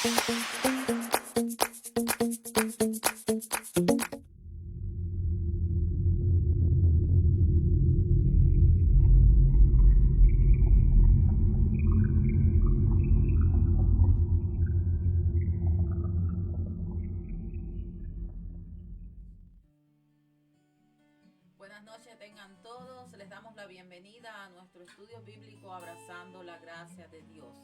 Buenas noches tengan todos, les damos la bienvenida a nuestro estudio bíblico Abrazando la Gracia de Dios.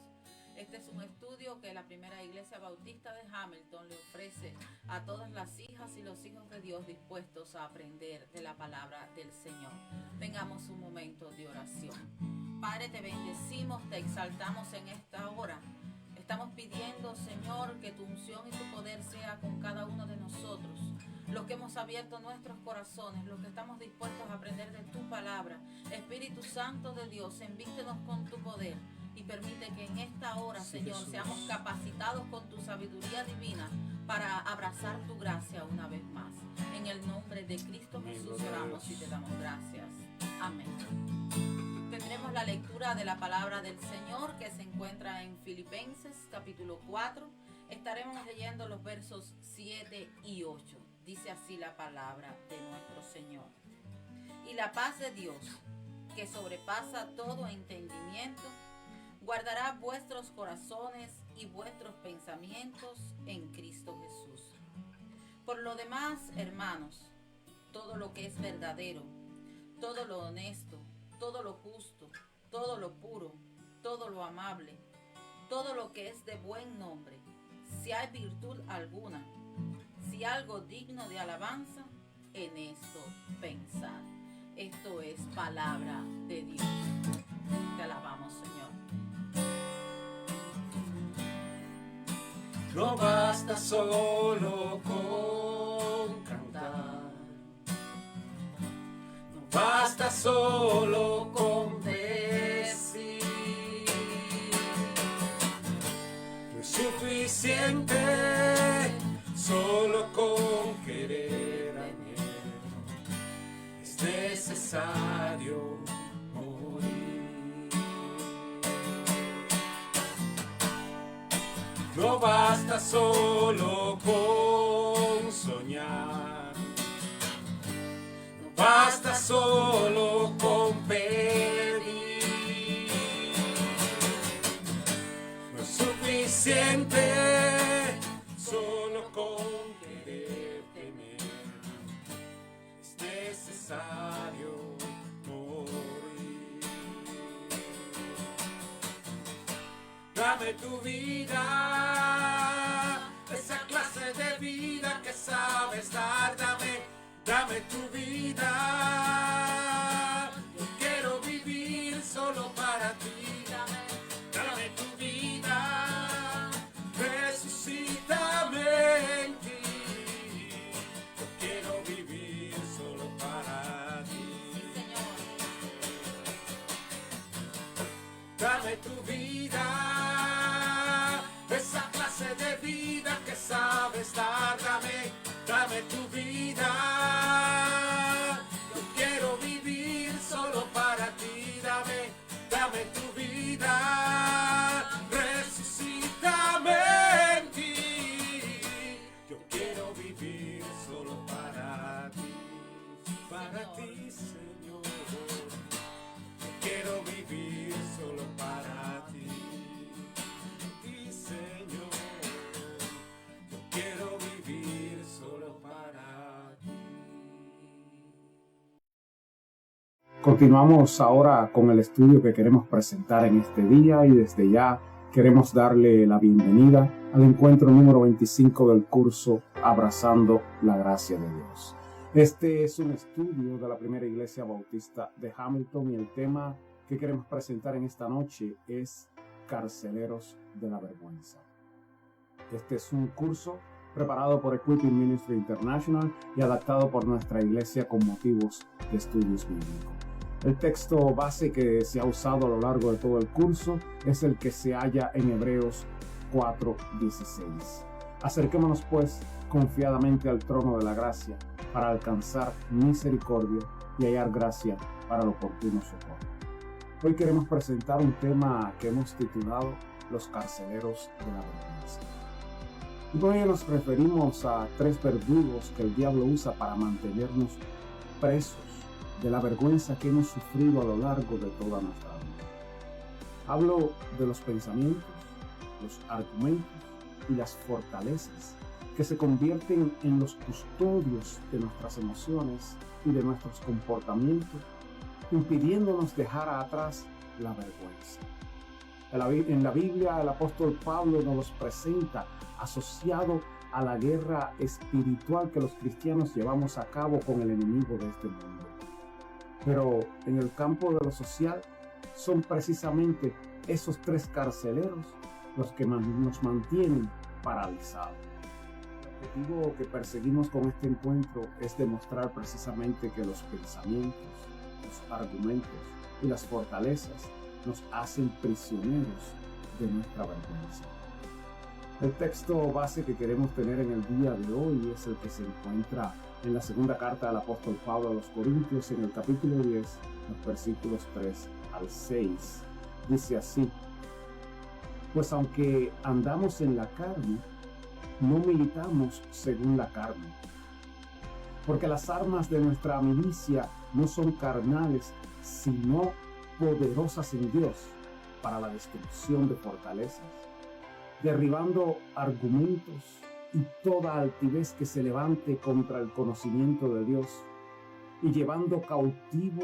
Este es un estudio que la Primera Iglesia Bautista de Hamilton le ofrece a todas las hijas y los hijos de Dios dispuestos a aprender de la palabra del Señor. Tengamos un momento de oración. Padre, te bendecimos, te exaltamos en esta hora. Estamos pidiendo, Señor, que tu unción y tu poder sea con cada uno de nosotros, los que hemos abierto nuestros corazones, los que estamos dispuestos a aprender de tu palabra. Espíritu Santo de Dios, envístenos con tu poder y permite que en esta hora, Señor, seamos capacitados con tu sabiduría divina para abrazar tu gracia una vez más. En el nombre de Cristo Jesús oramos y te damos gracias. Amén. Tendremos la lectura de la palabra del Señor que se encuentra en Filipenses capítulo 4. Estaremos leyendo los versos 7 y 8. Dice así la palabra de nuestro Señor. Y la paz de Dios, que sobrepasa todo entendimiento, guardará vuestros corazones y vuestros pensamientos en Cristo Jesús. Por lo demás, hermanos, todo lo que es verdadero, todo lo honesto, todo lo justo, todo lo puro, todo lo amable, todo lo que es de buen nombre, si hay virtud alguna, si algo digno de alabanza, en esto pensad. Esto es palabra de Dios. Te alabamos, Señor. No basta solo con cantar, no basta solo con decir, no es suficiente solo con querer a Él, es necesario morir. No basta solo con soñar, no basta solo con pedir, no es suficiente solo con querer tener, es necesario morir. Dame tu vida, esa clase de vida que sabes dar. Dame tu vida, yo quiero vivir solo para ti. Dame tu vida, resucítame en ti. Yo quiero vivir solo para ti. Dame tu vida, esa clase de vida que sabes dar. Dame tu vida, yo quiero vivir solo para ti. Dame tu vida, resucítame en ti. Yo quiero vivir solo para ti, Señor. Yo quiero vivir solo para ti, Señor. Yo quiero vivir solo para ti. Continuamos ahora con el estudio que queremos presentar en este día y desde ya queremos darle la bienvenida al encuentro número 25 del curso Abrazando la Gracia de Dios. Este es un estudio de la Primera Iglesia Bautista de Hamilton y el tema que queremos presentar en esta noche es Carceleros de la Vergüenza. Este es un curso preparado por Equipping Ministry International y adaptado por nuestra iglesia con motivos de estudios bíblicos. El texto base que se ha usado a lo largo de todo el curso es el que se halla en Hebreos 4:16. Acerquémonos pues confiadamente al trono de la gracia para alcanzar misericordia y hallar gracia para el oportuno socorro. Hoy queremos presentar un tema que hemos titulado Los carceleros de la vergüenza. Y con ello nos referimos a tres verdugos que el diablo usa para mantenernos presos de la vergüenza que hemos sufrido a lo largo de toda nuestra vida. Hablo de los pensamientos, los argumentos y las fortalezas que se convierten en los custodios de nuestras emociones y de nuestros comportamientos, impidiéndonos dejar atrás la vergüenza. En la Biblia, el apóstol Pablo nos los presenta asociado a la guerra espiritual que los cristianos llevamos a cabo con el enemigo de este mundo. Pero en el campo de lo social, son precisamente esos tres carceleros los que nos mantienen paralizados. El objetivo que perseguimos con este encuentro es demostrar precisamente que los pensamientos, los argumentos y las fortalezas nos hacen prisioneros de nuestra vergüenza. El texto base que queremos tener en el día de hoy es el que se encuentra en la segunda carta del apóstol Pablo a los Corintios, en el capítulo 10, los versículos 3 al 6. Dice así: pues aunque andamos en la carne, no militamos según la carne, porque las armas de nuestra milicia no son carnales, sino poderosas en Dios para la destrucción de fortalezas, derribando argumentos y toda altivez que se levante contra el conocimiento de Dios, y llevando cautivo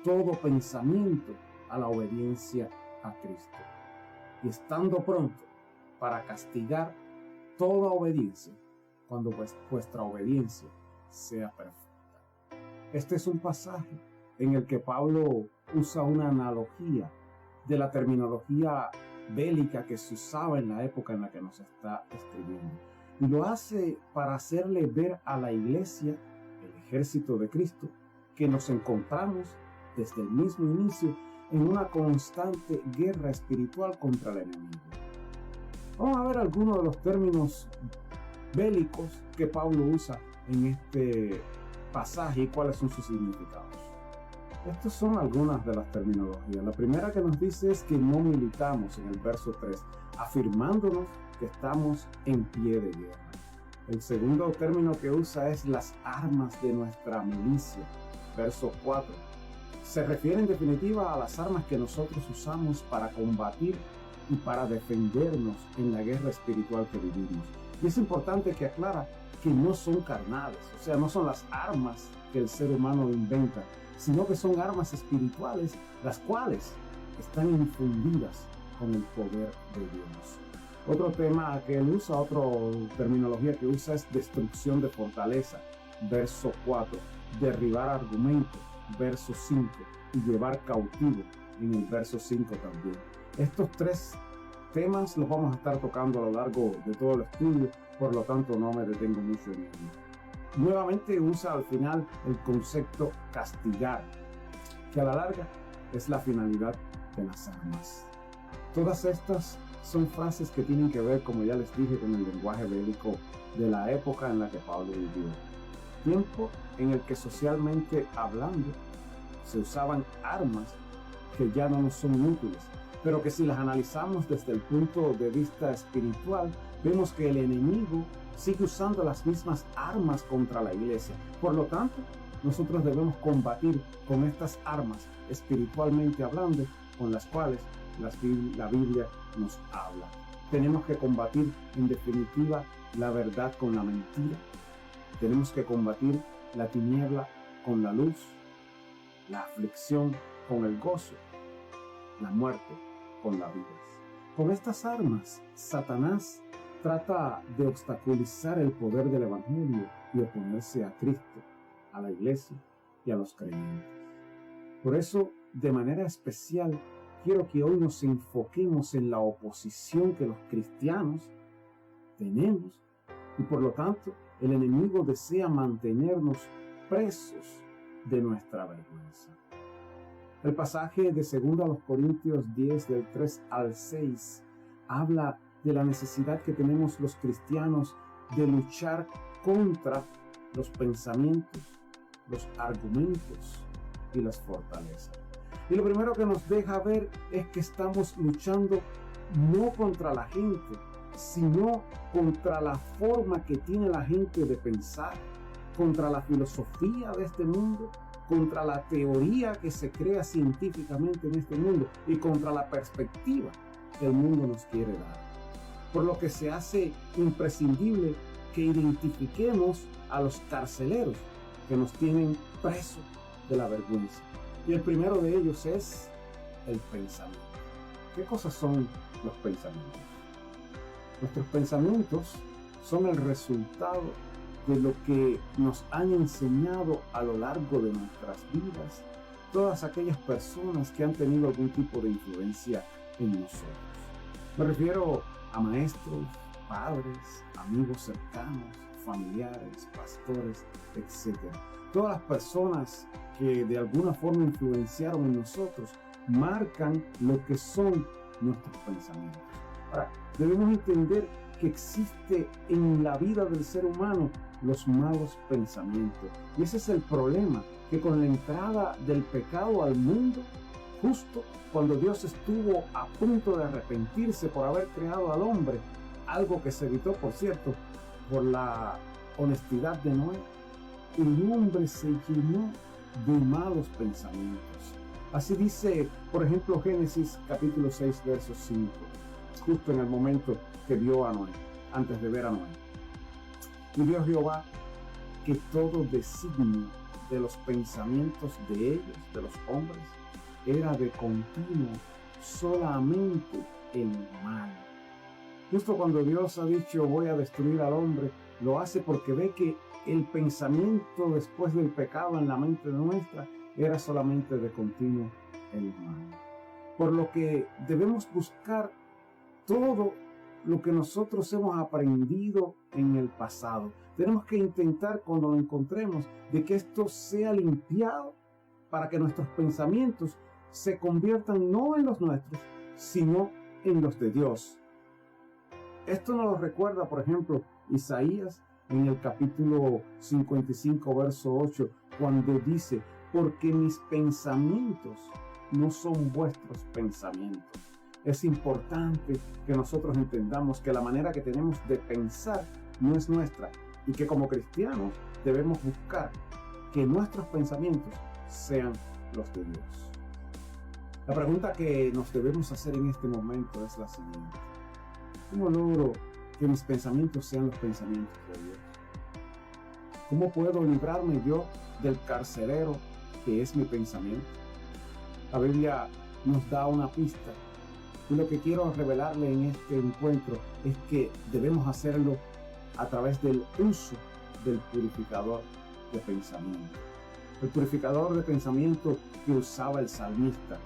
todo pensamiento a la obediencia a Cristo, y estando pronto para castigar toda obediencia cuando vuestra obediencia sea perfecta. Este es un pasaje en el que Pablo usa una analogía de la terminología bélica que se usaba en la época en la que nos está escribiendo. Y lo hace para hacerle ver a la iglesia, el ejército de Cristo, que nos encontramos desde el mismo inicio en una constante guerra espiritual contra el enemigo. Vamos a ver algunos de los términos bélicos que Pablo usa en este pasaje y cuáles son sus significados. Estas son algunas de las terminologías. La primera que nos dice es que no militamos, en el verso 3, afirmándonos que estamos en pie de guerra. El segundo término que usa es las armas de nuestra milicia, verso 4. Se refiere en definitiva a las armas que nosotros usamos para combatir y para defendernos en la guerra espiritual que vivimos. Y es importante que aclara que no son carnales, o sea, no son las armas que el ser humano inventa, sino que son armas espirituales, las cuales están infundidas con el poder de Dios. Otro tema que él usa, otra terminología que usa es destrucción de fortaleza, verso 4, derribar argumentos, verso 5, y llevar cautivo, en el verso 5 también. Estos tres temas los vamos a estar tocando a lo largo de todo el estudio, por lo tanto no me detengo mucho en ello. Nuevamente usa al final el concepto castigar, que a la larga es la finalidad de las armas. Todas estas son frases que tienen que ver, como ya les dije, con el lenguaje bélico de la época en la que Pablo vivió. Tiempo en el que socialmente hablando se usaban armas que ya no nos son útiles, pero que si las analizamos desde el punto de vista espiritual, vemos que el enemigo sigue usando las mismas armas contra la iglesia. Por lo tanto, nosotros debemos combatir con estas armas, espiritualmente hablando, con las cuales la Biblia nos habla. Tenemos que combatir, en definitiva, la verdad con la mentira. Tenemos que combatir la tiniebla con la luz, la aflicción con el gozo, la muerte con la vida. Con estas armas, Satanás trata de obstaculizar el poder del Evangelio y oponerse a Cristo, a la iglesia y a los creyentes. Por eso, de manera especial, quiero que hoy nos enfoquemos en la oposición que los cristianos tenemos y por lo tanto el enemigo desea mantenernos presos de nuestra vergüenza. El pasaje de 2 Corintios 10 del 3 al 6 habla de la necesidad que tenemos los cristianos de luchar contra los pensamientos, los argumentos y las fortalezas. Y lo primero que nos deja ver es que estamos luchando no contra la gente, sino contra la forma que tiene la gente de pensar, contra la filosofía de este mundo, contra la teoría que se crea científicamente en este mundo y contra la perspectiva que el mundo nos quiere dar. Por lo que se hace imprescindible que identifiquemos a los carceleros que nos tienen presos de la vergüenza. Y el primero de ellos es el pensamiento. ¿Qué cosas son los pensamientos? Nuestros pensamientos son el resultado de lo que nos han enseñado a lo largo de nuestras vidas todas aquellas personas que han tenido algún tipo de influencia en nosotros. Me refiero a maestros, padres, amigos cercanos, familiares, pastores, etc. Todas las personas que de alguna forma influenciaron en nosotros marcan lo que son nuestros pensamientos. Ahora, debemos entender que existe en la vida del ser humano los malos pensamientos. Y ese es el problema, que con la entrada del pecado al mundo, justo cuando Dios estuvo a punto de arrepentirse por haber creado al hombre, algo que se evitó, por cierto, por la honestidad de Noé, el hombre se llenó de malos pensamientos. Así dice, por ejemplo, Génesis capítulo 6, verso 5, justo en el momento que vio a Noé, antes de ver a Noé. Y vio Jehová que todo designio de los pensamientos de ellos, de los hombres, era de continuo solamente el mal. Justo cuando Dios ha dicho voy a destruir al hombre, lo hace porque ve que el pensamiento después del pecado en la mente nuestra era solamente de continuo el mal. Por lo que debemos buscar todo lo que nosotros hemos aprendido en el pasado. Tenemos que intentar cuando lo encontremos de que esto sea limpiado para que nuestros pensamientos se conviertan no en los nuestros, sino en los de Dios. Esto nos lo recuerda, por ejemplo, Isaías en el capítulo 55, verso 8, cuando dice, porque mis pensamientos no son vuestros pensamientos. Es importante que nosotros entendamos que la manera que tenemos de pensar no es nuestra y que como cristianos debemos buscar que nuestros pensamientos sean los de Dios. La pregunta que nos debemos hacer en este momento es la siguiente. ¿Cómo logro que mis pensamientos sean los pensamientos de Dios? ¿Cómo puedo librarme yo del carcelero que es mi pensamiento? La Biblia nos da una pista. Y lo que quiero revelarle en este encuentro es que debemos hacerlo a través del uso del purificador de pensamiento. El purificador de pensamiento que usaba el salmista.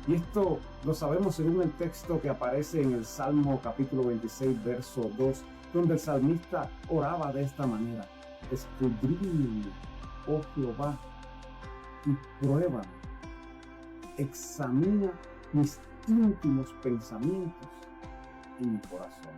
Y esto lo sabemos según el texto que aparece en el Salmo capítulo 26, verso 2, donde el salmista oraba de esta manera. Escudriñame, oh Jehová, y pruébame. Examina mis íntimos pensamientos en mi corazón.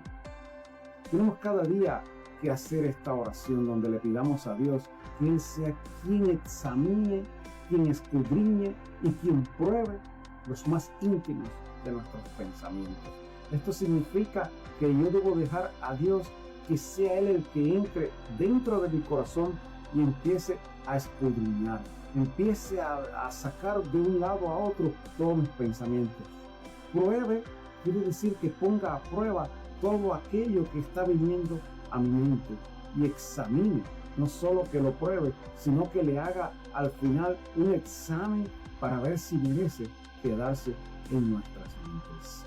Tenemos cada día que hacer esta oración donde le pidamos a Dios que Él sea quien examine, quien escudriñe y quien pruebe los más íntimos de nuestros pensamientos. Esto significa que yo debo dejar a Dios que sea Él el que entre dentro de mi corazón y empiece a escudriñar, empiece a sacar de un lado a otro todos mis pensamientos. Pruebe quiere decir que ponga a prueba todo aquello que está viniendo a mi mente y examine, no solo que lo pruebe, sino que le haga al final un examen para ver si merece quedarse en nuestras mentes.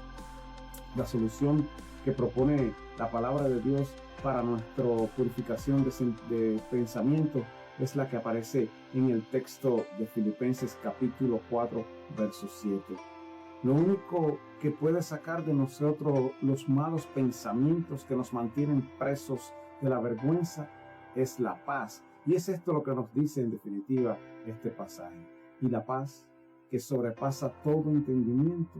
La solución que propone la palabra de Dios para nuestra purificación de pensamiento es la que aparece en el texto de Filipenses capítulo 4, verso 7. Lo único que puede sacar de nosotros los malos pensamientos que nos mantienen presos de la vergüenza es la paz. Y es esto lo que nos dice en definitiva este pasaje. Y la paz que sobrepasa todo entendimiento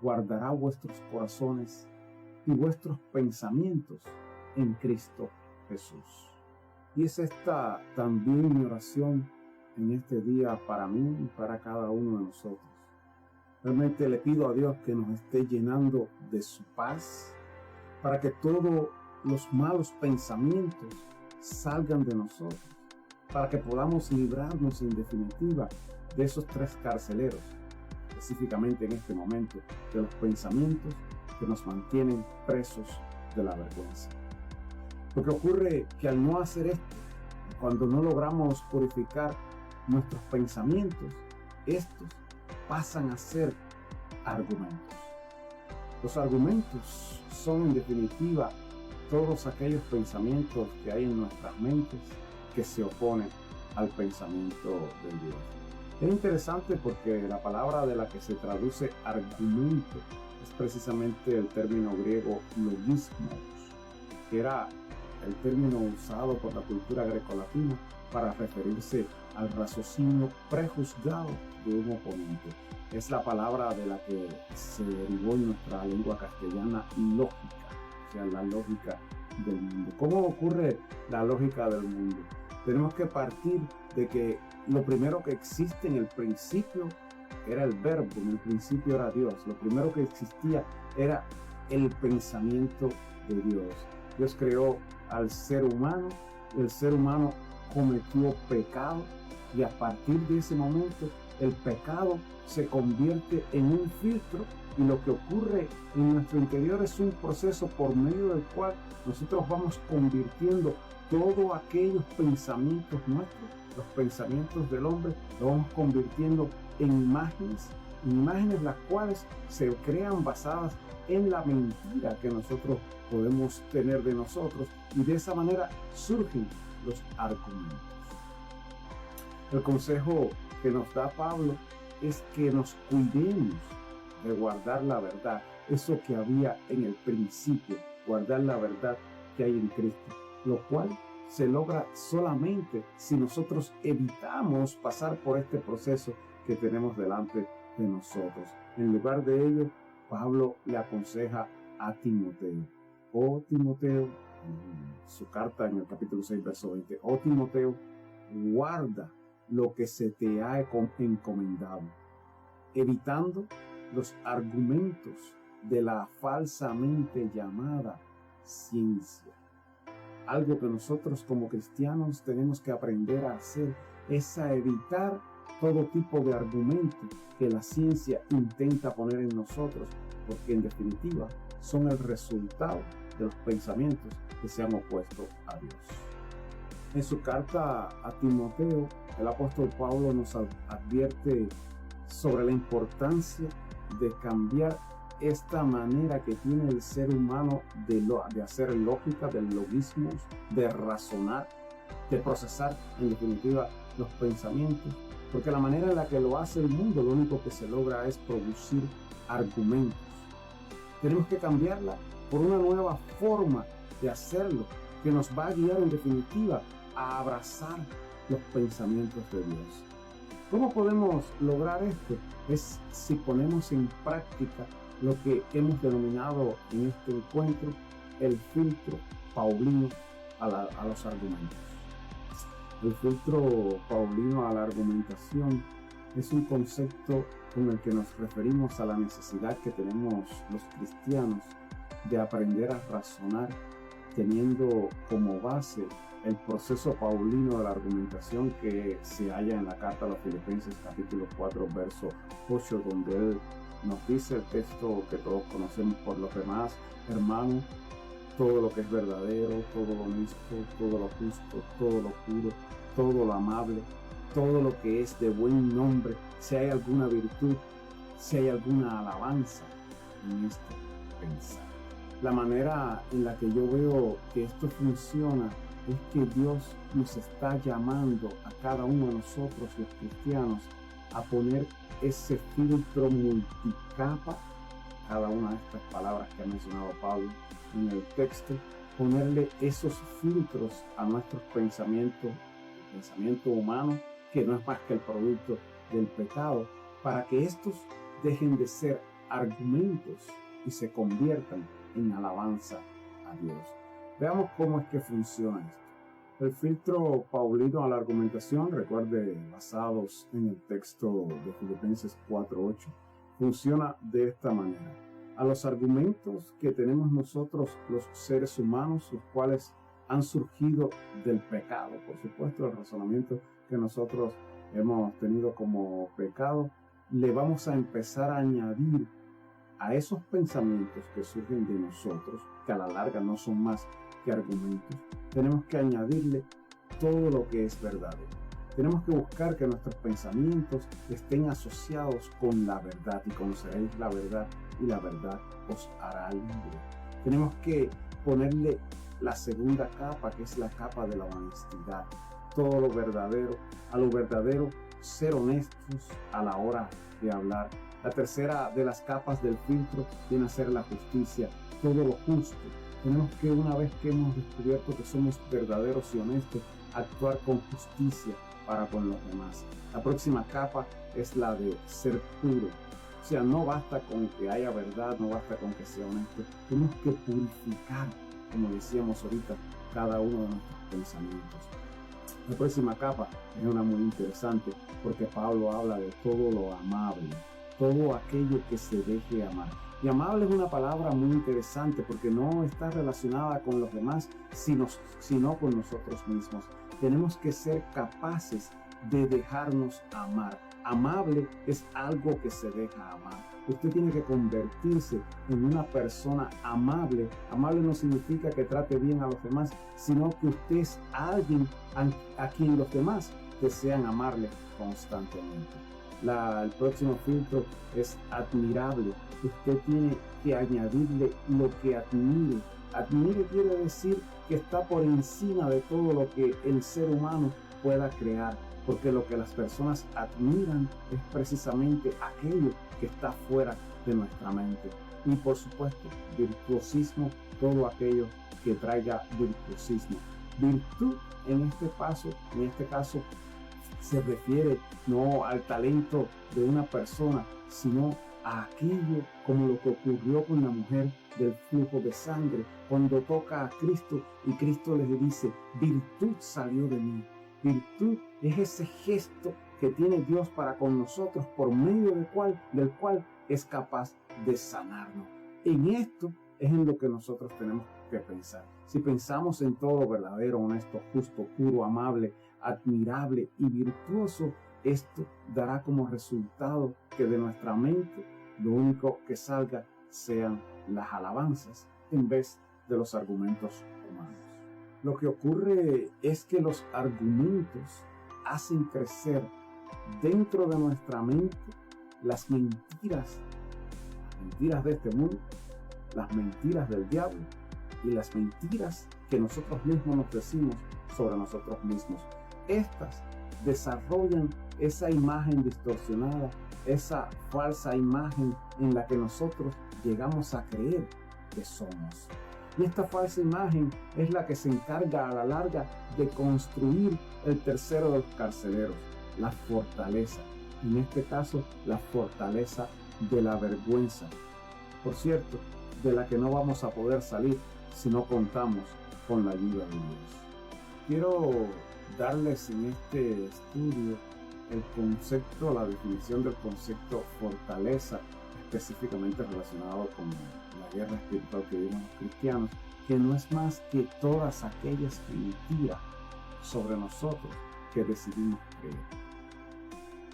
guardará vuestros corazones y vuestros pensamientos en Cristo Jesús. Y es esta también mi oración en este día para mí y para cada uno de nosotros. Realmente le pido a Dios que nos esté llenando de su paz, para que todos los malos pensamientos salgan de nosotros, para que podamos librarnos en definitiva de esos 3 carceleros, específicamente en este momento, de los pensamientos que nos mantienen presos de la vergüenza. Lo que ocurre que al no hacer esto, cuando no logramos purificar nuestros pensamientos, estos pasan a ser argumentos. Los argumentos son en definitiva todos aquellos pensamientos que hay en nuestras mentes que se oponen al pensamiento de Dios. Es interesante porque la palabra de la que se traduce argumento es precisamente el término griego logismos, que era el término usado por la cultura grecolatina para referirse al raciocinio prejuzgado de un oponente. Es la palabra de la que se derivó en nuestra lengua castellana lógica, o sea, la lógica del mundo. ¿Cómo ocurre la lógica del mundo? Tenemos que partir de que lo primero que existe en el principio era el verbo, en el principio era Dios. Lo primero que existía era el pensamiento de Dios. Dios creó al ser humano, el ser humano cometió pecado y a partir de ese momento el pecado se convierte en un filtro y lo que ocurre en nuestro interior es un proceso por medio del cual nosotros vamos convirtiendo todos aquellos pensamientos nuestros, los pensamientos del hombre, los vamos convirtiendo en imágenes las cuales se crean basadas en la mentira que nosotros podemos tener de nosotros y de esa manera surgen los argumentos. El consejo que nos da Pablo es que nos cuidemos de guardar la verdad, eso que había en el principio, guardar la verdad que hay en Cristo, lo cual se logra solamente si nosotros evitamos pasar por este proceso que tenemos delante de nosotros. En lugar de ello, Pablo le aconseja a Timoteo, oh Timoteo, en su carta en el capítulo 6, verso 20, oh Timoteo, guarda lo que se te ha encomendado, evitando los argumentos de la falsamente llamada ciencia. Algo que nosotros como cristianos tenemos que aprender a hacer es a evitar todo tipo de argumentos que la ciencia intenta poner en nosotros, porque en definitiva son el resultado de los pensamientos que se han opuesto a Dios. En su carta a Timoteo, el apóstol Pablo nos advierte sobre la importancia de cambiar esta manera que tiene el ser humano de hacer lógica, del logismo, de razonar, de procesar en definitiva los pensamientos, porque la manera en la que lo hace el mundo, lo único que se logra es producir argumentos. Tenemos que cambiarla por una nueva forma de hacerlo, que nos va a guiar en definitiva a abrazar los pensamientos de Dios. ¿Cómo podemos lograr esto? Es si ponemos en práctica lo que hemos denominado en este encuentro el filtro paulino a los argumentos. El filtro paulino a la argumentación es un concepto con el que nos referimos a la necesidad que tenemos los cristianos de aprender a razonar teniendo como base el proceso paulino de la argumentación que se halla en la carta a los Filipenses capítulo 4 verso 8, donde él nos dice el texto que todos conocemos: por lo demás, hermanos, todo lo que es verdadero, todo lo honesto, todo lo justo, todo lo puro, todo lo amable, todo lo que es de buen nombre, si hay alguna virtud, si hay alguna alabanza en esto, pensar. La manera en la que yo veo que esto funciona es que Dios nos está llamando a cada uno de nosotros, los cristianos, a poner ese filtro multicapa, cada una de estas palabras que ha mencionado Pablo en el texto, ponerle esos filtros a nuestros pensamientos, el pensamiento humano, que no es más que el producto del pecado, para que estos dejen de ser argumentos y se conviertan en alabanza a Dios. Veamos cómo es que funciona esto. El filtro paulino a la argumentación, recuerde, basados en el texto de Filipenses 4:8, funciona de esta manera. a los argumentos que tenemos nosotros los seres humanos, los cuales han surgido del pecado. Por supuesto, el razonamiento que nosotros hemos tenido como pecado, le vamos a empezar a añadir a esos pensamientos que surgen de nosotros, que a la larga no son más que argumentos. Tenemos que añadirle todo lo que es verdadero. Tenemos que buscar que nuestros pensamientos estén asociados con la verdad, y conoceréis la verdad y la verdad os hará libre. Tenemos que ponerle la segunda capa, que es la capa de la honestidad. Todo lo verdadero, a lo verdadero, ser honestos a la hora de hablar. La tercera de las capas del filtro viene a ser la justicia, todo lo justo. Tenemos que, una vez que hemos descubierto que somos verdaderos y honestos, actuar con justicia para con los demás. La próxima capa es la de ser puro. O sea, no basta con que haya verdad, no basta con que sea honesto. Tenemos que purificar, como decíamos ahorita, cada uno de nuestros pensamientos. La próxima capa es una muy interesante, porque Pablo habla de todo lo amable, todo aquello que se deje amar. Y amable es una palabra muy interesante porque no está relacionada con los demás, sino con nosotros mismos. Tenemos que ser capaces de dejarnos amar. Amable es algo que se deja amar. Usted tiene que convertirse en una persona amable. Amable no significa que trate bien a los demás, sino que usted es alguien a quien los demás desean amarle constantemente. El próximo filtro es admirable. Usted tiene que añadirle lo que admire. Admire quiere decir que está por encima de todo lo que el ser humano pueda crear, porque lo que las personas admiran es precisamente aquello que está fuera de nuestra mente. Y por supuesto, virtuosismo, todo aquello que traiga virtuosismo. Virtud en este caso, se refiere no al talento de una persona, sino a aquello como lo que ocurrió con la mujer del flujo de sangre, cuando toca a Cristo y Cristo le dice, virtud salió de mí. Virtud es ese gesto que tiene Dios para con nosotros, por medio del cual es capaz de sanarnos. En esto es en lo que nosotros tenemos que pensar. Si pensamos en todo verdadero, honesto, justo, puro, amable, admirable y virtuoso, esto dará como resultado que de nuestra mente lo único que salga sean las alabanzas en vez de los argumentos humanos. Lo que ocurre es que los argumentos hacen crecer dentro de nuestra mente las mentiras de este mundo, las mentiras del diablo y las mentiras que nosotros mismos nos decimos sobre nosotros mismos. Estas desarrollan esa imagen distorsionada, esa falsa imagen en la que nosotros llegamos a creer que somos. Y esta falsa imagen es la que se encarga a la larga de construir el tercero de los carceleros, la fortaleza. En este caso, la fortaleza de la vergüenza. Por cierto, de la que no vamos a poder salir si no contamos con la ayuda de Dios. Quiero darles en este estudio el concepto, la definición del concepto fortaleza, específicamente relacionado con la guerra espiritual que viven los cristianos, que no es más que todas aquellas mentiras sobre nosotros que decidimos creer.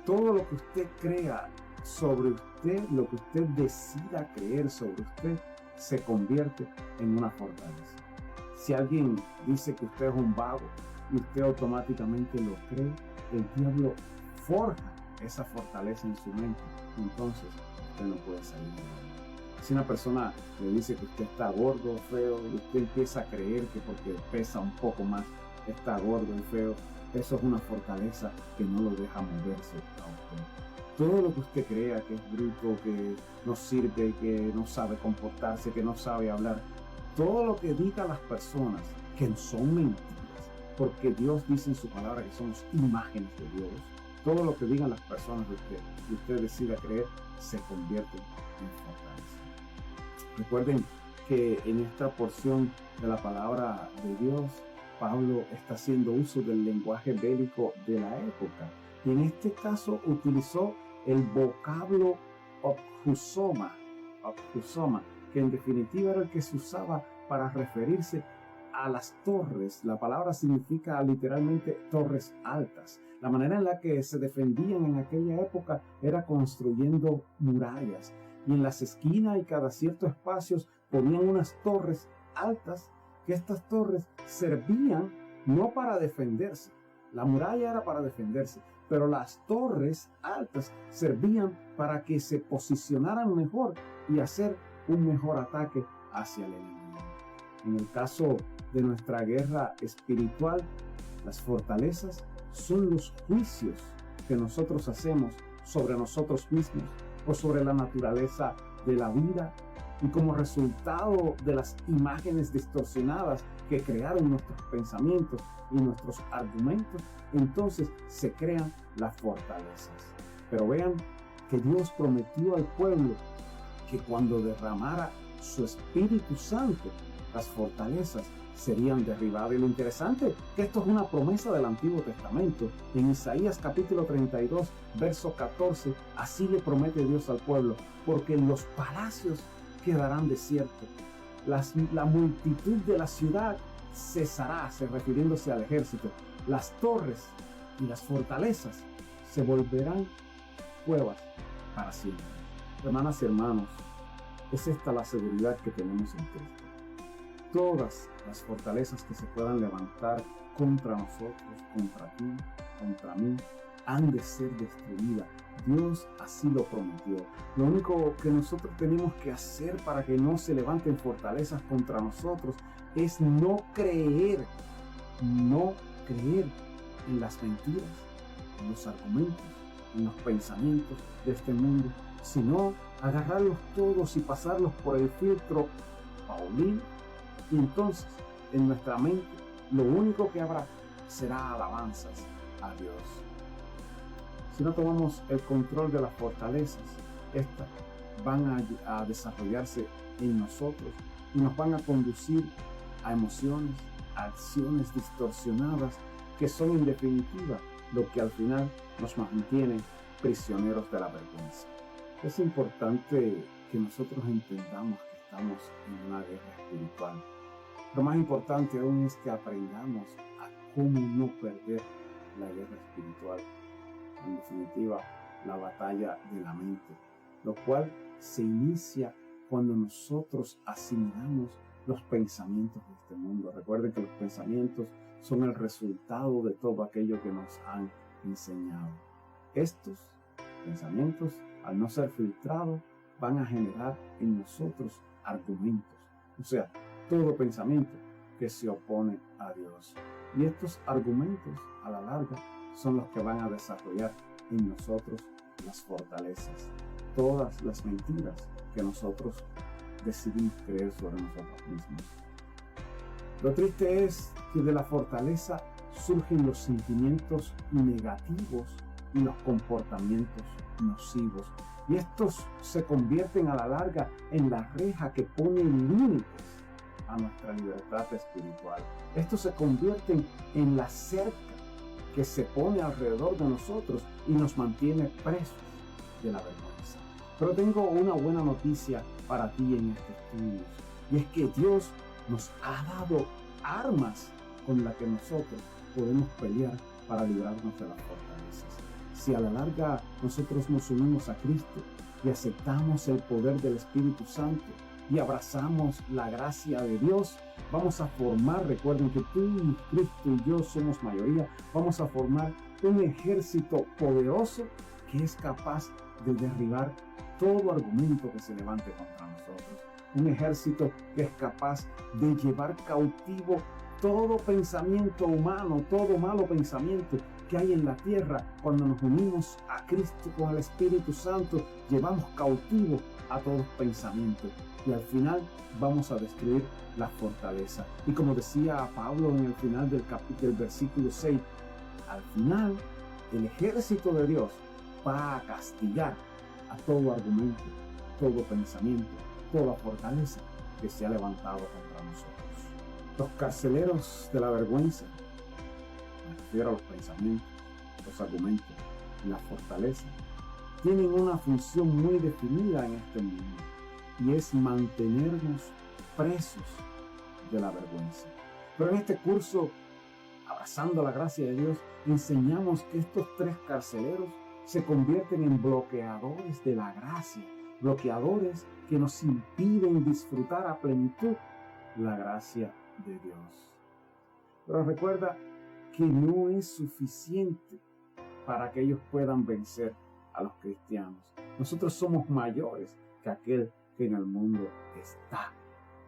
Todo lo que usted crea sobre usted, lo que usted decida creer sobre usted, se convierte en una fortaleza. Si alguien dice que usted es un vago y usted automáticamente lo cree, el diablo forja esa fortaleza en su mente, y entonces usted no puede salir de ella. Si una persona le dice que usted está gordo o feo y usted empieza a creer que porque pesa un poco más está gordo y feo, eso es una fortaleza que no lo deja moverse a usted. Todo lo que usted crea que es bruto, que no sirve, que no sabe comportarse, que no sabe hablar, todo lo que digan las personas que son mentiras, porque Dios dice en su palabra que somos imágenes de Dios, todo lo que digan las personas de usted y usted decida creer, se convierte en fortaleza. Recuerden que en esta porción de la palabra de Dios, Pablo está haciendo uso del lenguaje bélico de la época. Y en este caso utilizó el vocablo obhusoma. Apusoma, que en definitiva era el que se usaba para referirse a las torres. La palabra significa literalmente torres altas. La manera en la que se defendían en aquella época era construyendo murallas, y en las esquinas y cada cierto espacio ponían unas torres altas, que estas torres servían no para defenderse. La muralla era para defenderse, pero las torres altas servían para que se posicionaran mejor y hacer un mejor ataque hacia el enemigo. En el caso de nuestra guerra espiritual, las fortalezas son los juicios que nosotros hacemos sobre nosotros mismos o sobre la naturaleza de la vida, y como resultado de las imágenes distorsionadas que crearon nuestros pensamientos y nuestros argumentos, entonces se crean las fortalezas. Pero vean que Dios prometió al pueblo que cuando derramara su Espíritu Santo, las fortalezas serían derribadas. Y lo interesante es que esto es una promesa del Antiguo Testamento. En Isaías capítulo 32, verso 14, así le promete Dios al pueblo: porque los palacios quedarán desiertos, la multitud de la ciudad cesará, refiriéndose al ejército, las torres y las fortalezas se volverán cuevas para siempre. Hermanas y hermanos, es esta la seguridad que tenemos en Cristo. Todas las fortalezas que se puedan levantar contra nosotros, contra ti, contra mí, han de ser destruidas. Dios así lo prometió. Lo único que nosotros tenemos que hacer para que no se levanten fortalezas contra nosotros es no creer en las mentiras, en los argumentos, en los pensamientos de este mundo, sino agarrarlos todos y pasarlos por el filtro paulino. Y entonces en nuestra mente lo único que habrá será alabanzas a Dios. Si no tomamos el control de las fortalezas, estas van a desarrollarse en nosotros y nos van a conducir a emociones, a acciones distorsionadas que son en definitiva lo que al final nos mantiene prisioneros de la vergüenza. Es importante que nosotros entendamos que estamos en una guerra espiritual. Lo más importante aún es que aprendamos a cómo no perder la guerra espiritual. En definitiva, la batalla de la mente, lo cual se inicia cuando nosotros asimilamos los pensamientos de este mundo. Recuerden que los pensamientos son el resultado de todo aquello que nos han enseñado. Estos pensamientos, al no ser filtrados, van a generar en nosotros argumentos, o sea, todo pensamiento que se opone a Dios. Y estos argumentos, a la larga, son los que van a desarrollar en nosotros las fortalezas, todas las mentiras que nosotros decidimos creer sobre nosotros mismos. Lo triste es que de la fortaleza surgen los sentimientos negativos y los comportamientos nocivos, y estos se convierten a la larga en la reja que pone límites a nuestra libertad espiritual. Estos se convierten en la cerca que se pone alrededor de nosotros y nos mantiene presos de la vergüenza. Pero tengo una buena noticia para ti en este estudio, y es que Dios nos ha dado armas con las que nosotros podemos pelear para librarnos de las fortalezas. Si a la larga nosotros nos unimos a Cristo y aceptamos el poder del Espíritu Santo y abrazamos la gracia de Dios, vamos a formar, recuerden que tú y Cristo y yo somos mayoría, vamos a formar un ejército poderoso que es capaz de derribar todo argumento que se levante contra nosotros. Un ejército que es capaz de llevar cautivo todo pensamiento humano, todo malo pensamiento que hay en la tierra. Cuando nos unimos a Cristo con el Espíritu Santo, llevamos cautivo a todos pensamientos y al final vamos a destruir la fortaleza. Y como decía Pablo en el final del versículo 6, al final el ejército de Dios va a castigar a todo argumento, todo pensamiento, toda fortaleza que se ha levantado contra nosotros. Los carceleros de la vergüenza, me refiero a los pensamientos, los argumentos y la fortaleza, tienen una función muy definida en este mundo. y es mantenernos presos de la vergüenza. Pero en este curso, Abrazando la Gracia de Dios, enseñamos que estos 3 carceleros se convierten en bloqueadores de la gracia, bloqueadores que nos impiden disfrutar a plenitud la gracia de Dios. Pero recuerda que no es suficiente para que ellos puedan vencer a los cristianos. Nosotros somos mayores que aquel que en el mundo está.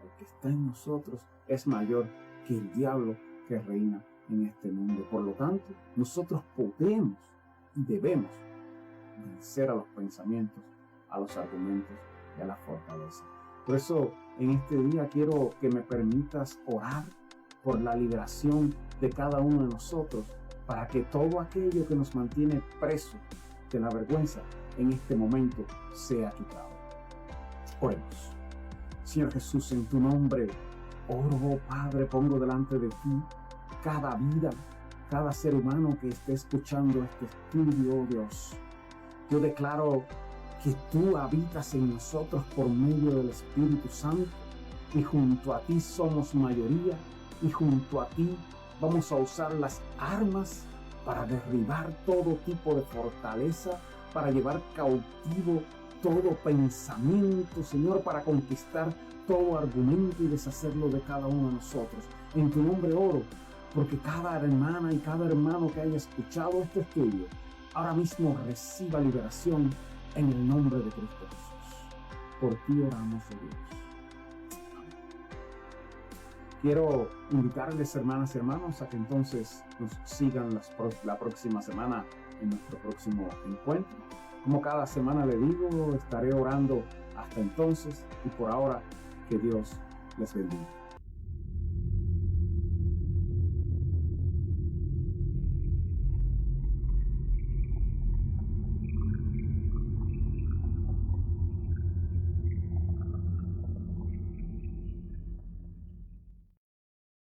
El que está en nosotros es mayor que el diablo que reina en este mundo. Por lo tanto, nosotros podemos y debemos vencer a los pensamientos, a los argumentos y a la fortaleza. Por eso, en este día quiero que me permitas orar por la liberación de cada uno de nosotros, para que todo aquello que nos mantiene presos de la vergüenza en este momento sea quitado. Oremos. Señor Jesús, en tu nombre, oro, Padre, pongo delante de ti cada vida, cada ser humano que esté escuchando este estudio, oh Dios. Yo declaro que tú habitas en nosotros por medio del Espíritu Santo, y junto a ti somos mayoría, y junto a ti vamos a usar las armas para derribar todo tipo de fortaleza, para llevar cautivo todo pensamiento, Señor, para conquistar todo argumento y deshacerlo de cada uno de nosotros. En tu nombre oro, porque cada hermana y cada hermano que haya escuchado este estudio, ahora mismo reciba liberación en el nombre de Cristo Jesús. Por ti oramos, oh Dios. Amén. Quiero invitarles, hermanas y hermanos, a que entonces nos sigan la próxima semana en nuestro próximo encuentro. Como cada semana le digo, estaré orando hasta entonces, y por ahora, que Dios les bendiga.